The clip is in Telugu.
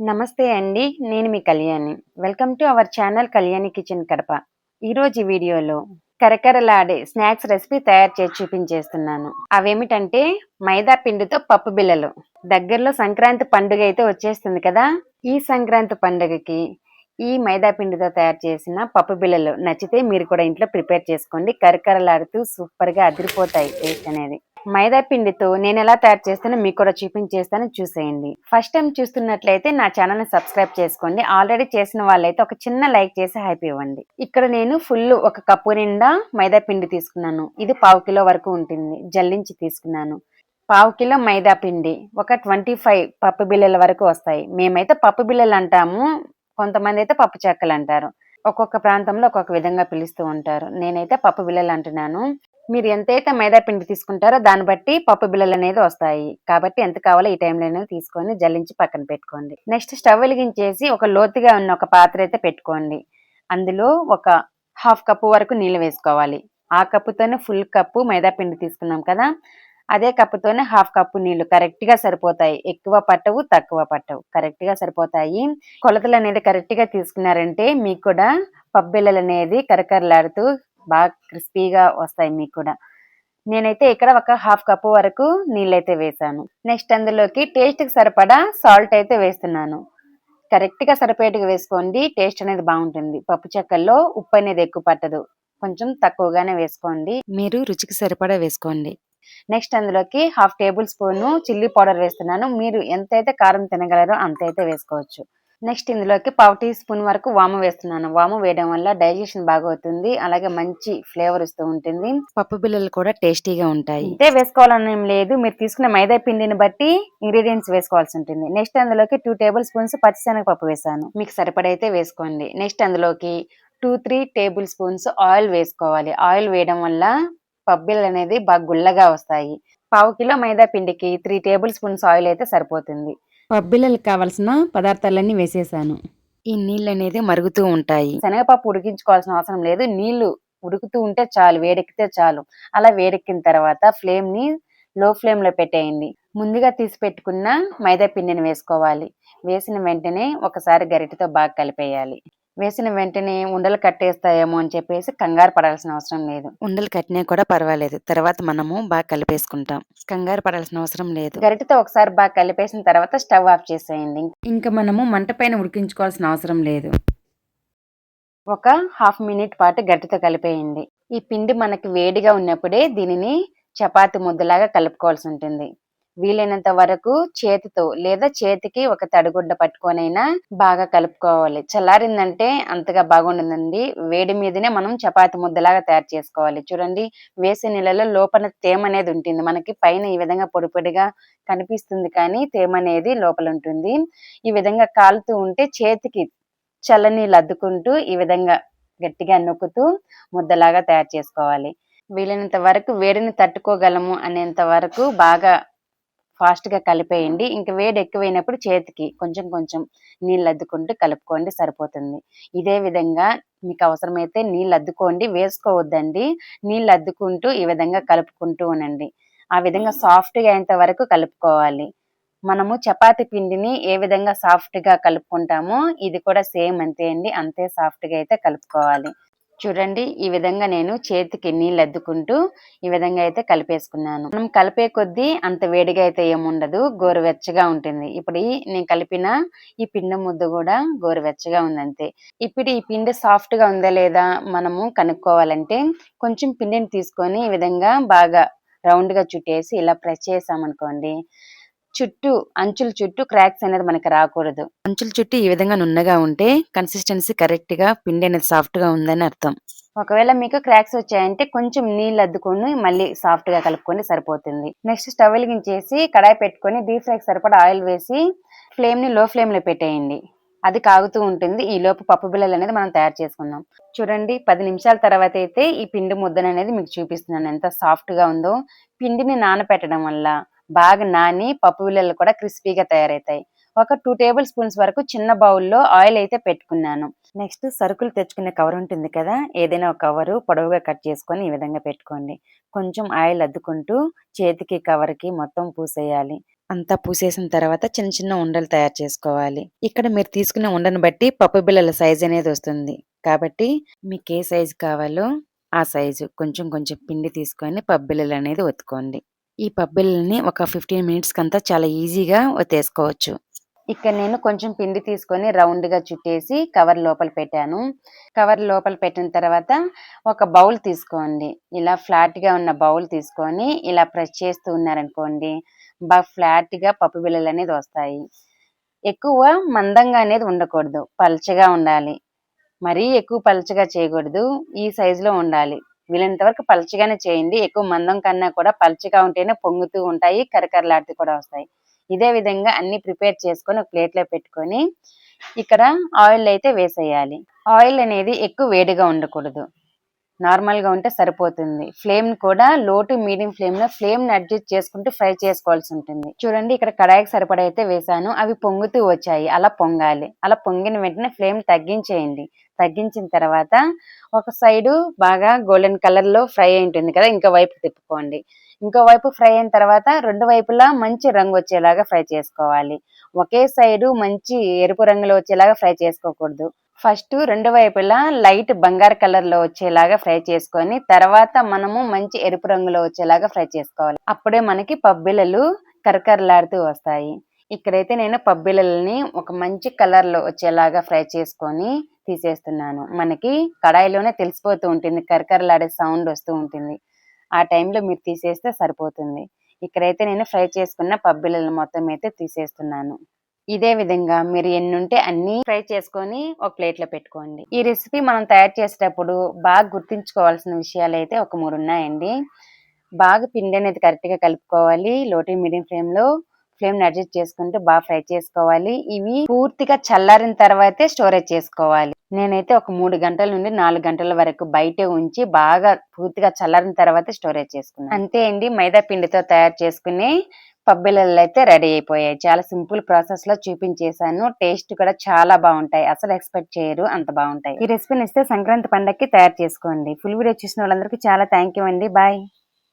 నమస్తే అండి. నేను మీ Kalyani. Welcome to our channel Kalyani kitchen Kadapa. ఈరోజు ఈ వీడియోలో కరకరలాడే స్నాక్స్ రెసిపీ తయారు చేసి చూపించేస్తున్నాను. అవేమిటంటే మైదా పిండితో పప్పు బిళ్ళలు. దగ్గరలో సంక్రాంతి పండుగ అయితే వచ్చేస్తుంది కదా! ఈ సంక్రాంతి పండుగకి ఈ మైదా పిండితో తయారు చేసిన పప్పు బిళ్ళలు నచ్చితే మీరు కూడా ఇంట్లో ప్రిపేర్ చేసుకోండి. కరకరలాడుతూ సూపర్‌గా అదిరిపోతాయి టేస్ట్ అనేది. మైదా పిండితో నేను ఎలా తయారు చేస్తానో మీకు కూడా చూపించేస్తాను, చూసేయండి. ఫస్ట్ టైం చూస్తున్నట్లయితే నా ఛానల్ని సబ్స్క్రైబ్ చేసుకోండి. ఆల్రెడీ చేసిన వాళ్ళైతే ఒక చిన్న లైక్ చేసి హైప్ ఇవ్వండి. ఇక్కడ నేను ఫుల్ ఒక కప్పు నిండా మైదా పిండి తీసుకున్నాను. ఇది 1/2 కిలో వరకు ఉంటుంది. జల్లించి తీసుకున్నాను. 1/2 కిలో మైదా పిండి ఒక 25 పప్పు బిళ్ళల వరకు వస్తాయి. మేమైతే పప్పు బిళ్ళలు అంటాము. కొంతమంది అయితే పప్పు చెక్కలు అంటారు. ఒక్కొక్క ప్రాంతంలో ఒక్కొక్క విధంగా పిలుస్తూ ఉంటారు. నేనైతే పప్పు బిళ్ళలు అంటున్నాను. మీరు ఎంతైతే మైదా పిండి తీసుకుంటారో దాన్ని బట్టి పప్పు బిళ్ళలు అనేది వస్తాయి. కాబట్టి ఎంత కావాలో ఈ టైంలో అనేది తీసుకొని జల్లించి పక్కన పెట్టుకోండి. నెక్స్ట్ స్టవ్ వెలిగించేసి ఒక లోతుగా ఉన్న ఒక పాత్ర అయితే పెట్టుకోండి. అందులో ఒక 1/2 కప్పు వరకు నీళ్ళు వేసుకోవాలి. ఆ కప్పుతోనే ఫుల్ కప్పు మైదా పిండి తీసుకున్నాం కదా, అదే కప్పుతోనే 1/2 కప్పు నీళ్లు కరెక్ట్ గా సరిపోతాయి. ఎక్కువ పట్టవు, తక్కువ పట్టవు, కరెక్ట్ గా సరిపోతాయి. కొలతలు అనేది కరెక్ట్ గా తీసుకున్నారంటే మీకు కూడా పప్పు బిళ్ళలు అనేది కరకరలాడుతూ బాగా క్రిస్పీగా వస్తాయి మీకు కూడా. నేనైతే ఇక్కడ ఒక 1/2 కప్పు వరకు నీళ్ళైతే వేసాను. నెక్స్ట్ అందులోకి టేస్ట్ కి సరిపడా సాల్ట్ అయితే వేస్తున్నాను. కరెక్ట్ గా సరిపోయేట్టుగా వేసుకోండి, టేస్ట్ అనేది బాగుంటుంది. పప్పు చెక్కల్లో ఉప్పు అనేది ఎక్కువ పట్టదు, కొంచెం తక్కువగానే వేసుకోండి. మీరు రుచికి సరిపడా వేసుకోండి. నెక్స్ట్ అందులోకి 1/2 టేబుల్ స్పూన్ చిల్లీ పౌడర్ వేస్తున్నాను. మీరు ఎంతైతే కారం తినగలరో అంతైతే వేసుకోవచ్చు. నెక్స్ట్ ఇందులోకి 1/2 టీ స్పూన్ వరకు వాము వేస్తున్నాను. వాము వేయడం వల్ల డైజెషన్ బాగా అవుతుంది, అలాగే మంచి ఫ్లేవర్ ఇస్తూ ఉంటుంది. పప్పు బిళ్ళలు కూడా టేస్టీగా ఉంటాయి. ఇంతే వేసుకోవాలని ఏం లేదు, మీరు తీసుకున్న మైదా పిండిని బట్టి ఇంగ్రీడియంట్స్ వేసుకోవాల్సి ఉంటుంది. నెక్స్ట్ అందులోకి 2 టేబుల్ స్పూన్స్ పచ్చిశనగపప్పు వేసాను. మీకు సరిపడైతే వేసుకోండి. నెక్స్ట్ అందులోకి 2-3 టేబుల్ స్పూన్స్ ఆయిల్ వేసుకోవాలి. ఆయిల్ వేయడం వల్ల పప్పు బిళ్ళలు అనేది బాగా గుల్లగా వస్తాయి. 1/2 కిలో మైదా పిండికి 3 టేబుల్ స్పూన్స్ ఆయిల్ అయితే సరిపోతుంది. పప్పు బిళ్ళలకు కావాల్సిన పదార్థాలన్నీ వేసేసాను. ఈ నీళ్ళు అనేది మరుగుతూ ఉంటాయి. శనగపప్పు ఉడికించుకోవాల్సిన అవసరం లేదు, నీళ్లు ఉడుకుతూ ఉంటే చాలు, వేడెక్కితే చాలు. అలా వేడెక్కిన తర్వాత ఫ్లేమ్ ని లో ఫ్లేమ్ లో పెట్టేయండి. ముందుగా తీసి పెట్టుకున్న మైదా పిండిని వేసుకోవాలి. వేసిన వెంటనే ఒకసారి గరిటెతో బాగా కలిపేయాలి. వేసిన వెంటనే ఉండలు కట్టేస్తాయేమో అని చెప్పేసి కంగారు పడాల్సిన అవసరం లేదు. ఉండలు కట్టినా కూడా పర్వాలేదు, తర్వాత మనము బాగా కలిపేసుకుంటాం. కంగారు పడాల్సిన అవసరం లేదు. గరిటెతో ఒకసారి బాగా కలిపేసిన తర్వాత స్టవ్ ఆఫ్ చేసేయండి. ఇంకా మనము మంట పైన ఉడికించుకోవాల్సిన అవసరం లేదు. ఒక 1/2 మినిట్ పాటు గరిటెతో కలిపేయండి. ఈ పిండి మనకి వేడిగా ఉన్నప్పుడే దీనిని చపాతి ముద్దలాగా కలుపుకోవాల్సి ఉంటుంది. వీలైనంత వరకు చేతితో లేదా చేతికి ఒక తడిగుడ్డ పట్టుకొనైనా బాగా కలుపుకోవాలి. చల్లారిందంటే అంతగా బాగుండదండి. వేడి మీదనే మనం చపాతి ముద్దలాగా తయారు చేసుకోవాలి. చూడండి, వేసే నీళ్ళలో లోపల తేమ అనేది ఉంటుంది. మనకి పైన ఈ విధంగా పొడి పొడిగా కనిపిస్తుంది, కానీ తేమ అనేది లోపల ఉంటుంది. ఈ విధంగా కాలుతూ ఉంటే చేతికి చల్లనీళ్ళు అద్దుకుంటూ ఈ విధంగా గట్టిగా నొక్కుతూ ముద్దలాగా తయారు చేసుకోవాలి. వీలైనంత వరకు వేడిని తట్టుకోగలము అనేంత వరకు బాగా ఫాస్ట్ గా కలిపేయండి. ఇంక వేడి ఎక్కువైనప్పుడు చేతికి కొంచెం కొంచెం నీళ్ళు అద్దుకుంటూ కలుపుకోండి, సరిపోతుంది. ఇదే విధంగా మీకు అవసరమైతే నీళ్ళు అద్దుకోండి, వేసుకోవద్దండి. నీళ్ళు అద్దుకుంటూ ఈ విధంగా కలుపుకుంటూ ఉండండి. ఆ విధంగా సాఫ్ట్ గా అయ్యేంత వరకు కలుపుకోవాలి. మనము చపాతి పిండిని ఏ విధంగా సాఫ్ట్ గా కలుపుకుంటామో ఇది కూడా సేమ్ అంతే అండి, అంతే సాఫ్ట్ గా అయితే కలుపుకోవాలి. చూడండి, ఈ విధంగా నేను చేతికి నీళ్ళు అద్దుకుంటూ ఈ విధంగా అయితే కలిపేసుకున్నాను. మనం కలిపే కొద్దీ అంత వేడిగా అయితే ఏముండదు, గోరువెచ్చగా ఉంటుంది. ఇప్పుడు నేను కలిపిన ఈ పిండి ముద్ద కూడా గోరువెచ్చగా ఉంది అంతే. ఇప్పుడు ఈ పిండి సాఫ్ట్ గా ఉందా లేదా మనము కనుక్కోవాలంటే కొంచెం పిండిని తీసుకొని ఈ విధంగా బాగా రౌండ్ గా చుట్టేసి ఇలా ప్రెస్ చేసామనుకోండి, అంచుల చుట్టూ క్రాక్స్ అనేది మనకి రాకూడదు. అంచుల చుట్టూ ఈ విధంగా నున్నగా ఉంటే కన్సిస్టెన్సీ కరెక్ట్ గా పిండి అనేది సాఫ్ట్ గా ఉందని అర్థం. ఒకవేళ మీకు క్రాక్స్ వచ్చాయంటే కొంచెం నీళ్ళు అద్దుకొని మళ్ళీ సాఫ్ట్ గా కలుపుకొని సరిపోతుంది. నెక్స్ట్ స్టవ్ వెలిగించేసి కడాయి పెట్టుకొని డీప్ ఫ్రైకి సరిపడా ఆయిల్ వేసి ఫ్లేమ్ ని లో ఫ్లేమ్ లో పెట్టేయండి. అది కాగుతూ ఉంటుంది. ఈ లోపు పప్పు బిళ్ళలు అనేది మనం తయారు చేసుకుందాం. చూడండి, 10 నిమిషాల తర్వాత అయితే ఈ పిండి ముద్దను అనేది మీకు చూపిస్తున్నాను ఎంత సాఫ్ట్ గా ఉందో. పిండిని నానపెట్టడం వల్ల బాగా నాని పప్పు బిళ్ళలు కూడా క్రిస్పీగా తయారవుతాయి. ఒక 2 టేబుల్ స్పూన్స్ వరకు చిన్న బౌల్లో ఆయిల్ అయితే పెట్టుకున్నాను. నెక్స్ట్ సరుకులు తెచ్చుకునే కవర్ ఉంటుంది కదా, ఏదైనా ఒక కవరు పొడవుగా కట్ చేసుకొని ఈ విధంగా పెట్టుకోండి. కొంచెం ఆయిల్ అద్దుకుంటూ చేతికి కవర్కి మొత్తం పూసేయాలి. అంతా పూసేసిన తర్వాత చిన్న చిన్న ఉండలు తయారు చేసుకోవాలి. ఇక్కడ మీరు తీసుకునే ఉండను బట్టి పప్పు బిళ్ళల సైజ్ అనేది వస్తుంది. కాబట్టి మీకు ఏ సైజు కావాలో ఆ సైజు కొంచెం కొంచెం పిండి తీసుకొని పప్పు బిళ్ళలు అనేది ఒత్తుకోండి. ఈ పప్పు బిళ్ళల్ని ఒక 15 మినిట్స్ కంతా చాలా ఈజీగా ఒత్తేసుకోవచ్చు. ఇక్కడ నేను కొంచెం పిండి తీసుకొని రౌండ్గా చుట్టేసి కవర్ లోపల పెట్టాను. కవర్ లోపల పెట్టిన తర్వాత ఒక బౌల్ తీసుకోండి. ఇలా ఫ్లాట్గా ఉన్న బౌల్ తీసుకొని ఇలా ప్రెస్ చేస్తూ ఉన్నారనుకోండి, బాగా ఫ్లాట్గా పప్పు బిళ్ళలు అనేది వస్తాయి. ఎక్కువ మందంగా అనేది ఉండకూడదు, పల్చగా ఉండాలి. మరీ ఎక్కువ పల్చగా చేయకూడదు, ఈ సైజులో ఉండాలి. వీలైనంత వరకు పల్చగానే చేయండి. ఎక్కువ మందం కన్నా కూడా పల్చగా ఉంటేనే పొంగుతూ ఉంటాయి, కరకరలాడుతూ కూడా వస్తాయి. ఇదే విధంగా అన్ని ప్రిపేర్ చేసుకొని ఒక ప్లేట్లో పెట్టుకొని ఇక్కడ ఆయిల్ అయితే వేసేయాలి. ఆయిల్ అనేది ఎక్కువ వేడిగా ఉండకూడదు, నార్మల్గా ఉంటే సరిపోతుంది. ఫ్లేమ్ కూడా లో టు మీడియం ఫ్లేమ్లో ఫ్లేమ్ని అడ్జస్ట్ చేసుకుంటూ ఫ్రై చేసుకోవాల్సి ఉంటుంది. చూడండి, ఇక్కడ కడాయికి సరిపడా అయితే వేసాను, అవి పొంగుతూ వచ్చాయి. అలా పొంగాలి. అలా పొంగిన వెంటనే ఫ్లేమ్ తగ్గించేయండి. తగ్గించిన తర్వాత ఒక సైడు బాగా గోల్డెన్ కలర్లో ఫ్రై అయి ఉంటుంది కదా, ఇంకో వైపు తిప్పుకోండి. ఇంకో వైపు ఫ్రై అయిన తర్వాత రెండు వైపులా మంచి రంగు వచ్చేలాగా ఫ్రై చేసుకోవాలి. ఒకే సైడు మంచి ఎరుపు రంగులో వచ్చేలాగా ఫ్రై చేసుకోకూడదు. ఫస్ట్ రెండు వైపులా లైట్ బంగారు కలర్ లో వచ్చేలాగా ఫ్రై చేసుకొని తర్వాత మనము మంచి ఎరుపు రంగులో వచ్చేలాగా ఫ్రై చేసుకోవాలి. అప్పుడే మనకి పబ్బిళ్ళలు కరకరలాడుతూ వస్తాయి. ఇక్కడైతే నేను పబ్బిళ్ళని ఒక మంచి కలర్ లో వచ్చేలాగా ఫ్రై చేసుకొని తీసేస్తున్నాను. మనకి కడాయిలోనే తెలిసిపోతూ ఉంటుంది, కరకరలాడే సౌండ్ వస్తూ ఉంటుంది. ఆ టైంలో మీరు తీసేస్తే సరిపోతుంది. ఇక్కడైతే నేను ఫ్రై చేసుకున్న పబ్బిళ్ళలు మొత్తం అయితే తీసేస్తున్నాను. ఇదే విధంగా మీరు ఎన్నుంటే అన్ని ఫ్రై చేసుకొని ఒక ప్లేట్లో పెట్టుకోండి. ఈ రెసిపీ మనం తయారు చేసేటప్పుడు బాగా గుర్తుంచుకోవాల్సిన విషయాలు అయితే ఒక 3 ఉన్నాయండి. బాగా పిండి అనేది కరెక్ట్గా కలుపుకోవాలి. లో టు మీడియం ఫ్లేమ్లో ఫ్లేమ్ని అడ్జస్ట్ చేసుకుంటూ బాగా ఫ్రై చేసుకోవాలి. ఇవి పూర్తిగా చల్లారిన తర్వాతే స్టోరేజ్ చేసుకోవాలి. నేనైతే ఒక 3 గంటల నుండి 4 గంటల వరకు బయటే ఉంచి బాగా పూర్తిగా చల్లారిన తర్వాత స్టోరేజ్ చేసుకున్నాను. అంతే అండి, మైదా పిండితో తయారు చేసుకునే పబ్బిళ్ళలు అయితే రెడీ అయిపోయాయి. చాలా సింపుల్ ప్రాసెస్ లో చూపించేశాను. టేస్ట్ కూడా చాలా బాగుంటాయి, అసలు ఎక్స్పెక్ట్ చేయరు అంత బాగుంటాయి. ఈ రెసిపీని ఇస్తే సంక్రాంతి పండగకి తయారు చేసుకోండి. ఫుల్ వీడియో చూసిన వాళ్ళందరికీ చాలా థ్యాంక్ యూ అండి. బాయ్.